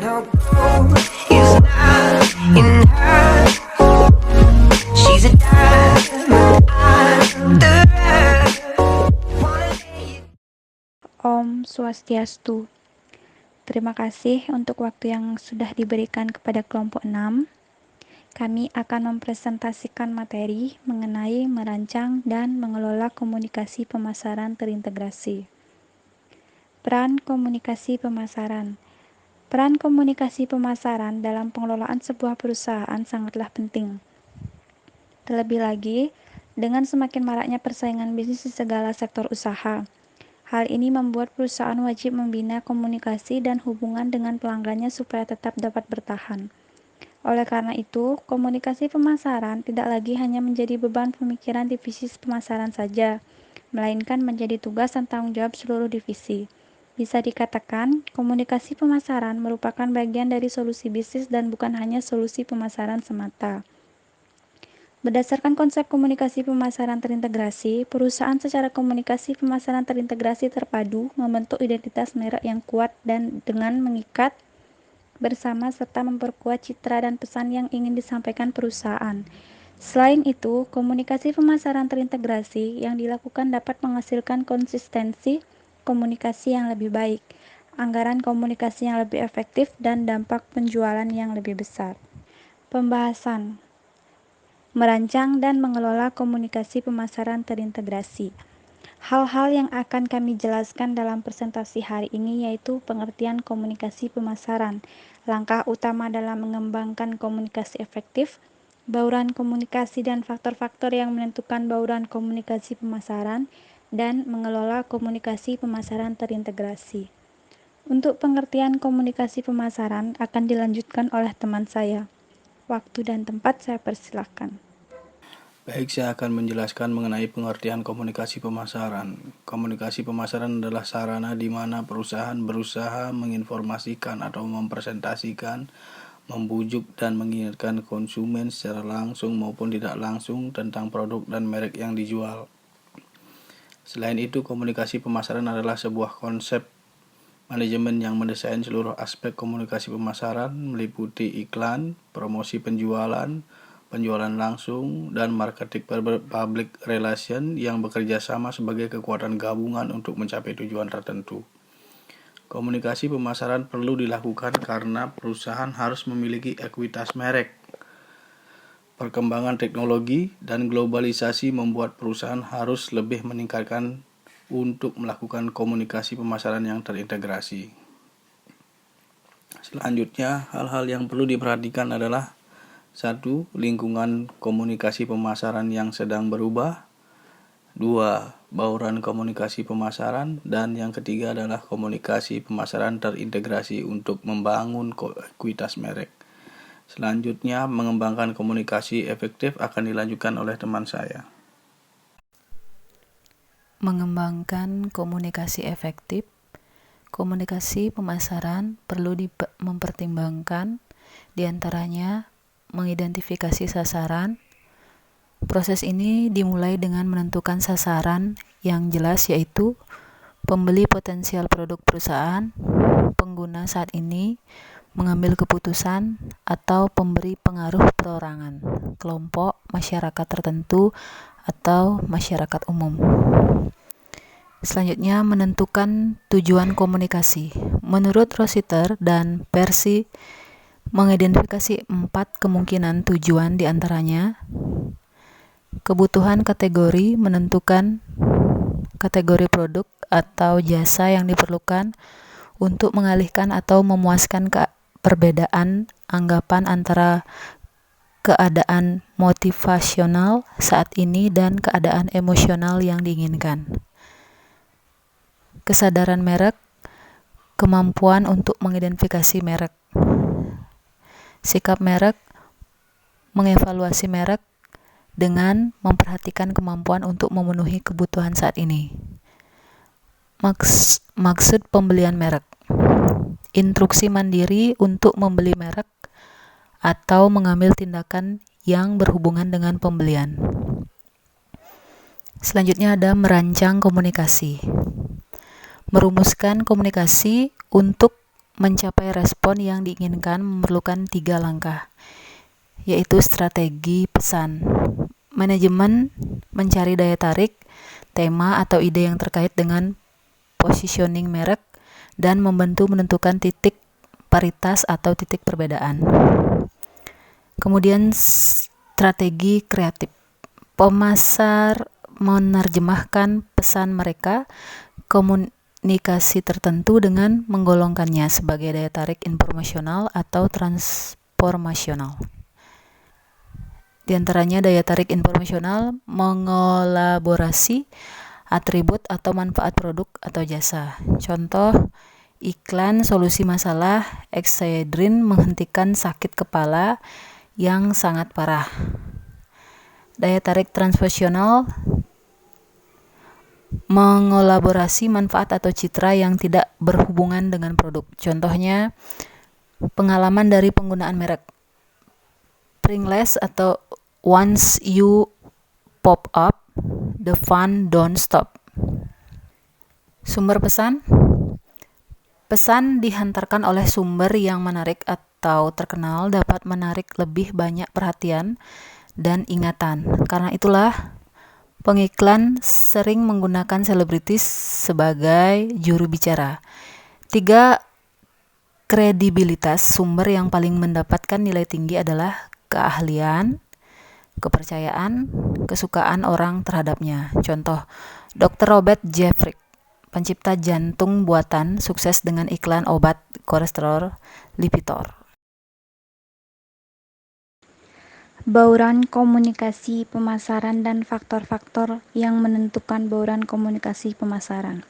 No gold is not in her. She's a diamond under her. Om Swastiastu. Terima kasih untuk waktu yang sudah diberikan kepada kelompok 6. Kami akan mempresentasikan materi mengenai merancang dan mengelola komunikasi pemasaran terintegrasi. Peran komunikasi pemasaran. Peran komunikasi pemasaran dalam pengelolaan sebuah perusahaan sangatlah penting. Terlebih lagi, dengan semakin maraknya persaingan bisnis di segala sektor usaha. Hal ini membuat perusahaan wajib membina komunikasi dan hubungan dengan pelanggannya supaya tetap dapat bertahan. Oleh karena itu, komunikasi pemasaran tidak lagi hanya menjadi beban pemikiran divisi pemasaran saja, melainkan menjadi tugas dan tanggung jawab seluruh divisi. Bisa dikatakan, komunikasi pemasaran merupakan bagian dari solusi bisnis dan bukan hanya solusi pemasaran semata. Berdasarkan konsep komunikasi pemasaran terintegrasi, perusahaan secara komunikasi pemasaran terintegrasi terpadu membentuk identitas merek yang kuat dan dengan mengikat bersama serta memperkuat citra dan pesan yang ingin disampaikan perusahaan. Selain itu, komunikasi pemasaran terintegrasi yang dilakukan dapat menghasilkan konsistensi komunikasi yang lebih baik, anggaran komunikasi yang lebih efektif, dan dampak penjualan yang lebih besar. Pembahasan merancang dan mengelola komunikasi pemasaran terintegrasi. Hal-hal yang akan kami jelaskan dalam presentasi hari ini yaitu pengertian komunikasi pemasaran, langkah utama dalam mengembangkan komunikasi efektif, bauran komunikasi dan faktor-faktor yang menentukan bauran komunikasi pemasaran, dan mengelola komunikasi pemasaran terintegrasi. Untuk pengertian komunikasi pemasaran akan dilanjutkan oleh teman saya. Waktu dan tempat saya persilahkan. Baik, saya akan menjelaskan mengenai pengertian komunikasi pemasaran. Komunikasi pemasaran adalah sarana di mana perusahaan berusaha menginformasikan atau mempresentasikan, membujuk dan mengingatkan konsumen secara langsung maupun tidak langsung tentang produk dan merek yang dijual. Selain itu, komunikasi pemasaran adalah sebuah konsep manajemen yang mendesain seluruh aspek komunikasi pemasaran, meliputi iklan, promosi penjualan langsung, dan marketing public relation yang bekerja sama sebagai kekuatan gabungan untuk mencapai tujuan tertentu. Komunikasi pemasaran perlu dilakukan karena perusahaan harus memiliki ekuitas merek. Perkembangan teknologi dan globalisasi membuat perusahaan harus lebih meningkatkan untuk melakukan komunikasi pemasaran yang terintegrasi. Selanjutnya, hal-hal yang perlu diperhatikan adalah 1. Lingkungan komunikasi pemasaran yang sedang berubah. 2. Bauran komunikasi pemasaran. Dan yang ketiga adalah komunikasi pemasaran terintegrasi untuk membangun ekuitas merek. Selanjutnya, mengembangkan komunikasi efektif akan dilanjutkan oleh teman saya. Mengembangkan komunikasi efektif, komunikasi pemasaran perlu mempertimbangkan diantaranya mengidentifikasi sasaran. Proses ini dimulai dengan menentukan sasaran yang jelas yaitu pembeli potensial produk perusahaan, pengguna saat ini, mengambil keputusan, atau pemberi pengaruh perorangan, kelompok, masyarakat tertentu, atau masyarakat umum. Selanjutnya, menentukan tujuan komunikasi. Menurut Rossiter dan Percy, mengidentifikasi 4 kemungkinan tujuan diantaranya kebutuhan kategori, menentukan kategori produk atau jasa yang diperlukan untuk mengalihkan atau memuaskan perbedaan anggapan antara keadaan motivasional saat ini dan keadaan emosional yang diinginkan. Kesadaran merek, kemampuan untuk mengidentifikasi merek. Sikap merek, mengevaluasi merek dengan memperhatikan kemampuan untuk memenuhi kebutuhan saat ini. Maksud pembelian merek. Instruksi mandiri untuk membeli merek atau mengambil tindakan yang berhubungan dengan pembelian. Selanjutnya ada merancang komunikasi. Merumuskan komunikasi untuk mencapai respon yang diinginkan memerlukan 3 langkah, yaitu strategi pesan, manajemen mencari daya tarik, tema atau ide yang terkait dengan positioning merek, dan membantu menentukan titik paritas atau titik perbedaan. Kemudian strategi kreatif. Pemasar menerjemahkan pesan mereka komunikasi tertentu dengan menggolongkannya sebagai daya tarik informasional atau transformasional. Di antaranya daya tarik informasional mengolaborasi atribut atau manfaat produk atau jasa. Contoh, iklan solusi masalah Excedrin menghentikan sakit kepala yang sangat parah. Daya tarik transformasional mengolaborasi manfaat atau citra yang tidak berhubungan dengan produk. Contohnya, pengalaman dari penggunaan merek Pringles atau Once You Pop Up, the fun don't stop. Sumber pesan. Pesan dihantarkan oleh sumber yang menarik atau terkenal dapat menarik lebih banyak perhatian dan ingatan. Karena itulah pengiklan sering menggunakan selebritis sebagai juru bicara. 3 kredibilitas sumber yang paling mendapatkan nilai tinggi adalah keahlian, kepercayaan, kesukaan orang terhadapnya. Contoh, Dr. Robert Jeffrey, pencipta jantung buatan, sukses dengan iklan obat kolesterol Lipitor. Bauran komunikasi pemasaran dan faktor-faktor yang menentukan bauran komunikasi pemasaran.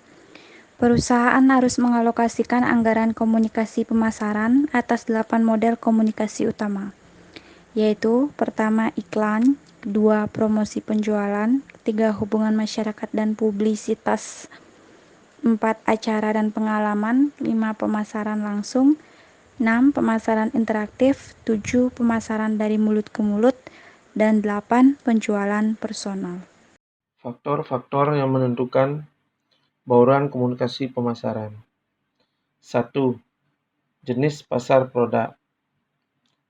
Perusahaan harus mengalokasikan anggaran komunikasi pemasaran atas 8 model komunikasi utama, yaitu pertama iklan, 2 promosi penjualan, 3 hubungan masyarakat dan publisitas, 4 acara dan pengalaman, 5 pemasaran langsung, 6 pemasaran interaktif, 7 pemasaran dari mulut ke mulut, dan 8 penjualan personal. Faktor-faktor yang menentukan bauran komunikasi pemasaran. 1. Jenis pasar produk.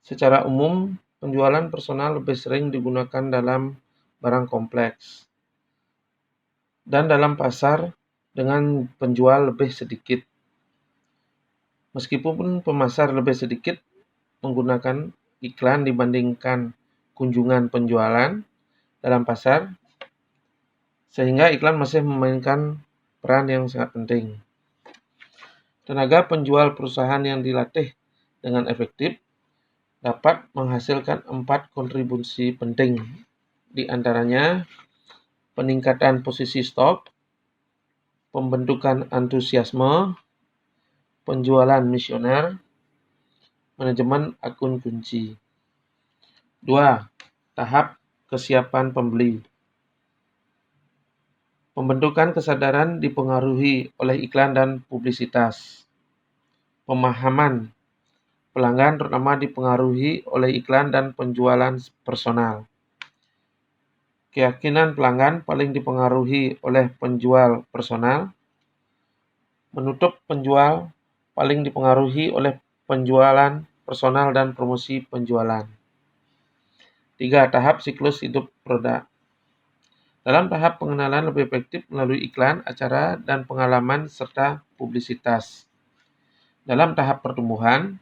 Secara umum, penjualan personal lebih sering digunakan dalam barang kompleks dan dalam pasar dengan penjual lebih sedikit. Meskipun pemasar lebih sedikit menggunakan iklan dibandingkan kunjungan penjualan dalam pasar, sehingga iklan masih memainkan peran yang sangat penting. Tenaga penjual perusahaan yang dilatih dengan efektif dapat menghasilkan 4 kontribusi penting, di antaranya peningkatan posisi stok, pembentukan antusiasme, penjualan misioner, manajemen akun kunci. 2. Tahap kesiapan pembeli. Pembentukan kesadaran dipengaruhi oleh iklan dan publisitas. Pemahaman pelanggan terutama dipengaruhi oleh iklan dan penjualan personal. Keyakinan pelanggan paling dipengaruhi oleh penjual personal. Menutup penjual paling dipengaruhi oleh penjualan personal dan promosi penjualan. 3. Tahap siklus hidup produk. Dalam tahap pengenalan lebih efektif melalui iklan, acara, dan pengalaman serta publisitas. Dalam tahap pertumbuhan,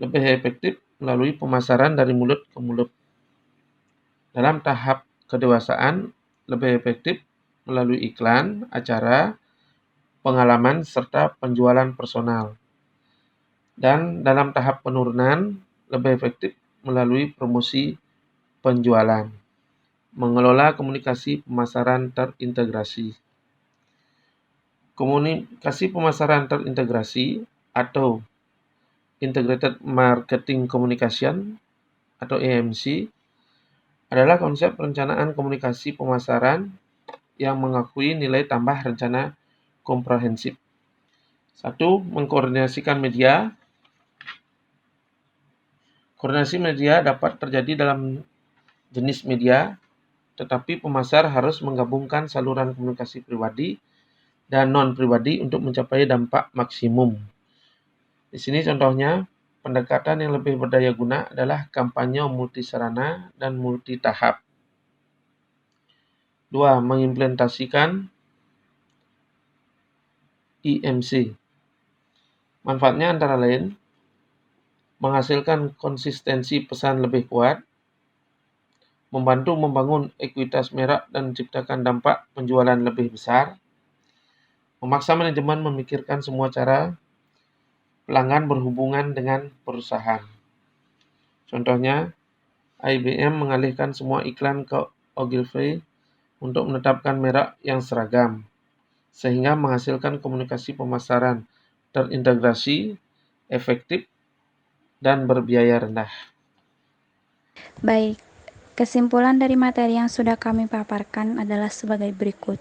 lebih efektif melalui pemasaran dari mulut ke mulut. Dalam tahap kedewasaan, lebih efektif melalui iklan, acara, pengalaman, serta penjualan personal. Dan dalam tahap penurunan, lebih efektif melalui promosi penjualan. Mengelola komunikasi pemasaran terintegrasi. Komunikasi pemasaran terintegrasi atau Integrated Marketing Communication atau EMC adalah konsep perencanaan komunikasi pemasaran yang mengakui nilai tambah rencana komprehensif. 1. Mengkoordinasikan media. Koordinasi media dapat terjadi dalam jenis media, tetapi pemasar harus menggabungkan saluran komunikasi pribadi dan non-pribadi untuk mencapai dampak maksimum. Di sini contohnya, pendekatan yang lebih berdaya guna adalah kampanye multisarana dan multitahap. 2. Mengimplementasikan IMC. Manfaatnya antara lain, menghasilkan konsistensi pesan lebih kuat, membantu membangun ekuitas merek dan menciptakan dampak penjualan lebih besar, memaksa manajemen memikirkan semua cara pelanggan berhubungan dengan perusahaan. Contohnya, IBM mengalihkan semua iklan ke Ogilvy untuk menetapkan merek yang seragam, sehingga menghasilkan komunikasi pemasaran terintegrasi, efektif, dan berbiaya rendah. Baik, kesimpulan dari materi yang sudah kami paparkan adalah sebagai berikut.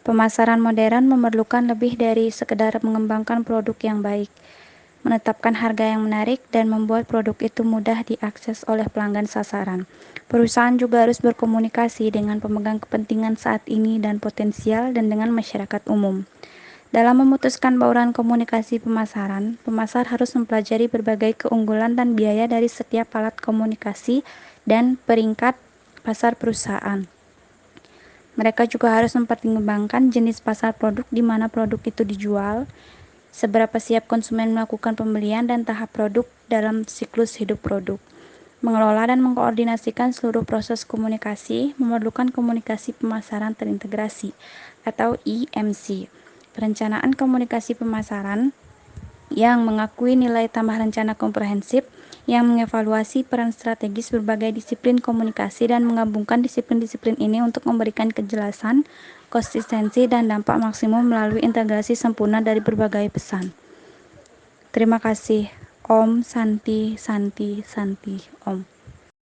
Pemasaran modern memerlukan lebih dari sekedar mengembangkan produk yang baik, menetapkan harga yang menarik, dan membuat produk itu mudah diakses oleh pelanggan sasaran. Perusahaan juga harus berkomunikasi dengan pemegang kepentingan saat ini dan potensial dan dengan masyarakat umum. Dalam memutuskan bauran komunikasi pemasaran, pemasar harus mempelajari berbagai keunggulan dan biaya dari setiap alat komunikasi dan peringkat pasar perusahaan. Mereka juga harus mempertimbangkan jenis pasar produk di mana produk itu dijual, seberapa siap konsumen melakukan pembelian, dan tahap produk dalam siklus hidup produk. Mengelola dan mengkoordinasikan seluruh proses komunikasi memerlukan komunikasi pemasaran terintegrasi atau IMC. Perencanaan komunikasi pemasaran yang mengakui nilai tambah rencana komprehensif yang mengevaluasi peran strategis berbagai disiplin komunikasi dan menggabungkan disiplin-disiplin ini untuk memberikan kejelasan, konsistensi, dan dampak maksimum melalui integrasi sempurna dari berbagai pesan. Terima kasih. Om Santi Santi Santi Om.